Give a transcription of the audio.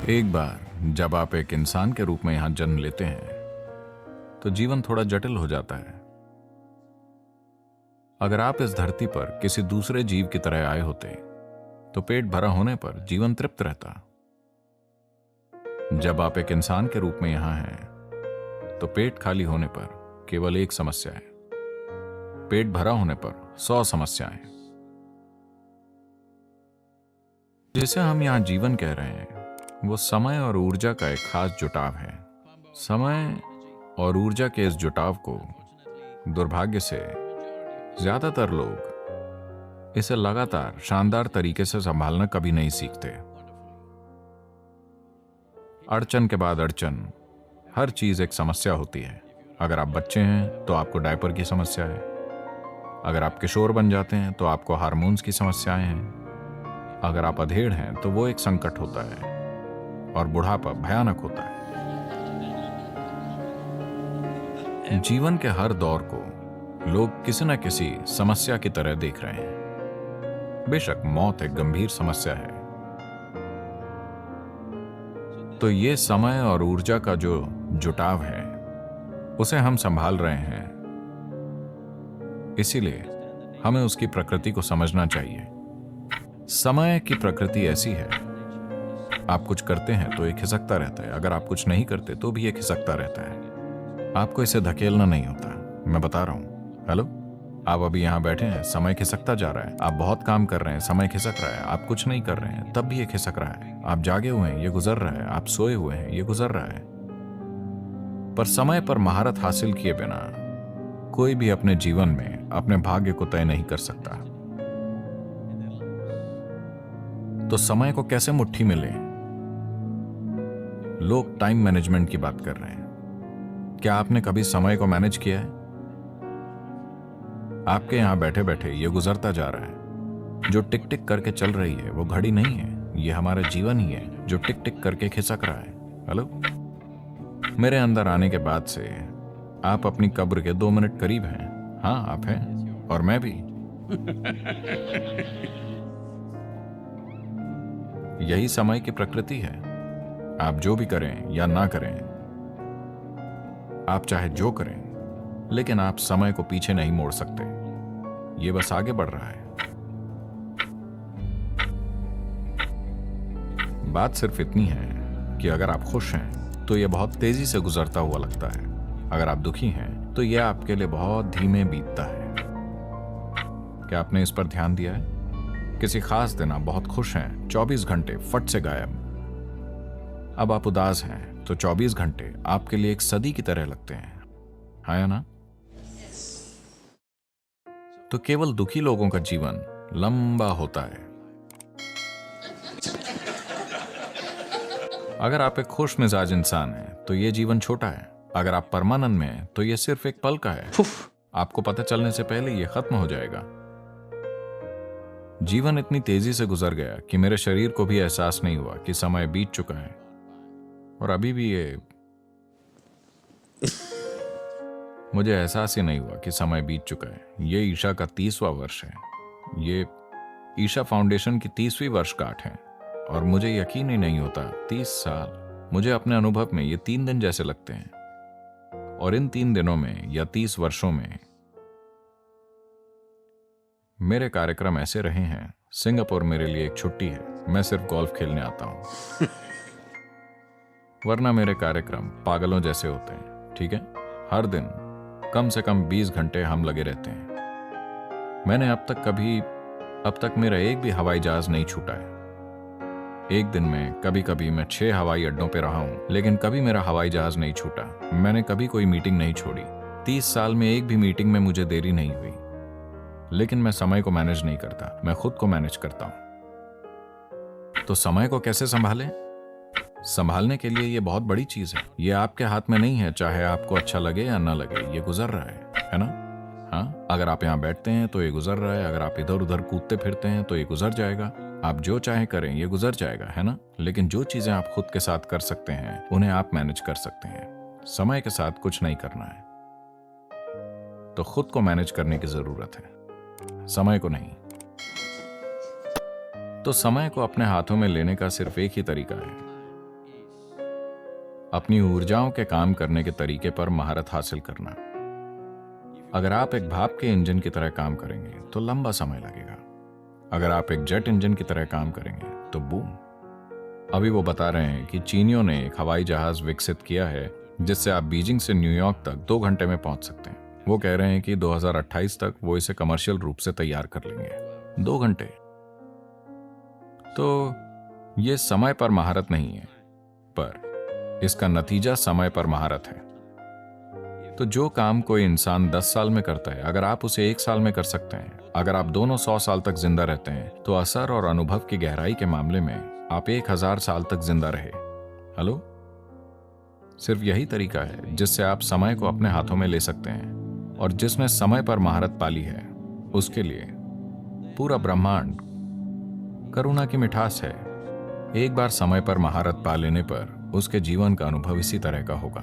एक बार जब आप एक इंसान के रूप में यहां जन्म लेते हैं तो जीवन थोड़ा जटिल हो जाता है। अगर आप इस धरती पर किसी दूसरे जीव की तरह आए होते तो पेट भरा होने पर जीवन तृप्त रहता। जब आप एक इंसान के रूप में यहां हैं तो पेट खाली होने पर केवल एक समस्या है, पेट भरा होने पर 100 समस्याएं। जिसे हम यहां जीवन कह रहे हैं वो समय और ऊर्जा का एक खास जुटाव है। समय और ऊर्जा के इस जुटाव को दुर्भाग्य से ज्यादातर लोग इसे लगातार शानदार तरीके से संभालना कभी नहीं सीखते। अड़चन के बाद अड़चन, हर चीज एक समस्या होती है। अगर आप बच्चे हैं तो आपको डायपर की समस्या है, अगर आप किशोर बन जाते हैं तो आपको हार्मोन्स की समस्याएं हैं, अगर आप अधेड़ हैं तो वो एक संकट होता है और बुढ़ापा भयानक होता है। जीवन के हर दौर को लोग किसी न किसी समस्या की तरह देख रहे हैं। बेशक मौत एक गंभीर समस्या है, तो ये समय और ऊर्जा का जो जुटाव है उसे हम संभाल रहे हैं। इसीलिए हमें उसकी प्रकृति को समझना चाहिए। समय की प्रकृति ऐसी है, आप कुछ करते हैं तो ये खिसकता रहता है, अगर आप कुछ नहीं करते तो भी ये खिसकता रहता है। आपको इसे धकेलना नहीं होता, मैं बता रहा हूं। हेलो, आप अभी यहां बैठे हैं, समय खिसकता जा रहा है। आप बहुत काम कर रहे हैं, समय खिसक रहा है। आप कुछ नहीं कर रहे हैं तब भी ये खिसक रहा है। आप जागे हुए हैं, ये गुजर रहा है। आप सोए हुए हैं, ये गुजर रहा है। पर समय पर महारत हासिल किए बिना कोई भी अपने जीवन में अपने भाग्य को तय नहीं कर सकता। तो समय को कैसे मुट्ठी में लें? लोग टाइम मैनेजमेंट की बात कर रहे हैं। क्या आपने कभी समय को मैनेज किया है? आपके यहां बैठे बैठे ये गुजरता जा रहा है। जो टिक टिक करके चल रही है वो घड़ी नहीं है, ये हमारा जीवन ही है जो टिक टिक करके खिसक रहा है। हेलो, मेरे अंदर आने के बाद से आप अपनी कब्र के 2 मिनट करीब हैं। हाँ, आप हैं और मैं भी। यही समय की प्रकृति है। आप जो भी करें या ना करें, आप चाहे जो करें, लेकिन आप समय को पीछे नहीं मोड़ सकते। ये बस आगे बढ़ रहा है। बात सिर्फ इतनी है कि अगर आप खुश हैं तो यह बहुत तेजी से गुजरता हुआ लगता है। अगर आप दुखी हैं तो यह आपके लिए बहुत धीमे बीतता है। क्या आपने इस पर ध्यान दिया है? किसी खास दिन आप बहुत खुश हैं, 24 घंटे फट से गायब। अब आप उदास हैं तो 24 घंटे आपके लिए एक सदी की तरह लगते हैं, हाँ या ना? तो केवल दुखी लोगों का जीवन लंबा होता है। अगर आप एक खुश मिजाज इंसान हैं तो यह जीवन छोटा है। अगर आप परमानंद में हैं तो यह सिर्फ एक पल का है। आपको पता चलने से पहले यह खत्म हो जाएगा। जीवन इतनी तेजी से गुजर गया कि मेरे शरीर को भी एहसास नहीं हुआ कि समय बीत चुका है। और अभी भी मुझे एहसास ही नहीं हुआ कि समय बीत चुका है। ये ईशा का 30वां वर्ष है। ये ईशा फाउंडेशन की 30वीं वर्षगांठ है और मुझे यकीन ही नहीं होता 30 साल। मुझे अपने अनुभव में ये 3 दिन जैसे लगते हैं। और इन 3 दिनों में या 30 वर्षों में मेरे कार्यक्रम ऐसे रहे हैं। सिंगापुर मेरे लिए एक छुट्टी है, मैं सिर्फ गोल्फ खेलने आता हूं। वरना मेरे कार्यक्रम पागलों जैसे होते हैं, ठीक है? हर दिन कम से कम 20 घंटे हम लगे रहते हैं। मैंने अब तक मेरा एक भी हवाई जहाज नहीं छूटा है। एक दिन में कभी कभी मैं 6 हवाई अड्डों पे रहा हूं, लेकिन कभी मेरा हवाई जहाज नहीं छूटा। मैंने कभी कोई मीटिंग नहीं छोड़ी। 30 साल में एक भी मीटिंग में मुझे देरी नहीं हुई। लेकिन मैं समय को मैनेज नहीं करता, मैं खुद को मैनेज करता हूं। तो समय को कैसे संभालें? संभालने के लिए ये बहुत बड़ी चीज है। ये आपके हाथ में नहीं है, चाहे आपको अच्छा लगे या ना लगे। ये गुजर रहा है ना? हाँ, अगर आप यहाँ बैठते हैं तो ये गुजर रहा है। अगर आप इधर उधर कूदते फिरते हैं तो ये गुजर जाएगा। आप जो चाहे करें, ये गुजर जाएगा, है ना? लेकिन जो चीजें आप खुद के साथ कर सकते हैं उन्हें आप मैनेज कर सकते हैं। समय के साथ कुछ नहीं करना है, तो खुद को मैनेज करने की जरूरत है, समय को नहीं। तो समय को अपने हाथों में लेने का सिर्फ एक ही तरीका है, अपनी ऊर्जाओं के काम करने के तरीके पर महारत हासिल करना। अगर आप एक भाप के इंजन की तरह काम करेंगे तो लंबा समय लगेगा। अगर आप एक जेट इंजन की तरह काम करेंगे तो बूम। अभी वो बता रहे हैं कि चीनियों ने एक हवाई जहाज विकसित किया है जिससे आप बीजिंग से न्यूयॉर्क तक 2 घंटे में पहुंच सकते हैं। वो कह रहे हैं कि 2028 तक वो इसे कमर्शियल रूप से तैयार कर लेंगे। 2 घंटे। तो ये समय पर महारत नहीं है, पर इसका नतीजा समय पर महारत है। तो जो काम कोई इंसान 10 साल में करता है, अगर आप उसे 1 साल में कर सकते हैं, अगर आप दोनों 100 साल तक जिंदा रहते हैं, तो असर और अनुभव की गहराई के मामले में आप 1000 साल तक जिंदा रहे। हेलो, सिर्फ यही तरीका है जिससे आप समय को अपने हाथों में ले सकते हैं, और जिसने समय पर महारत पाली है उसके लिए पूरा ब्रह्मांड करुणा की मिठास है। एक बार समय पर महारत पा लेने पर उसके जीवन का अनुभव इसी तरह का होगा।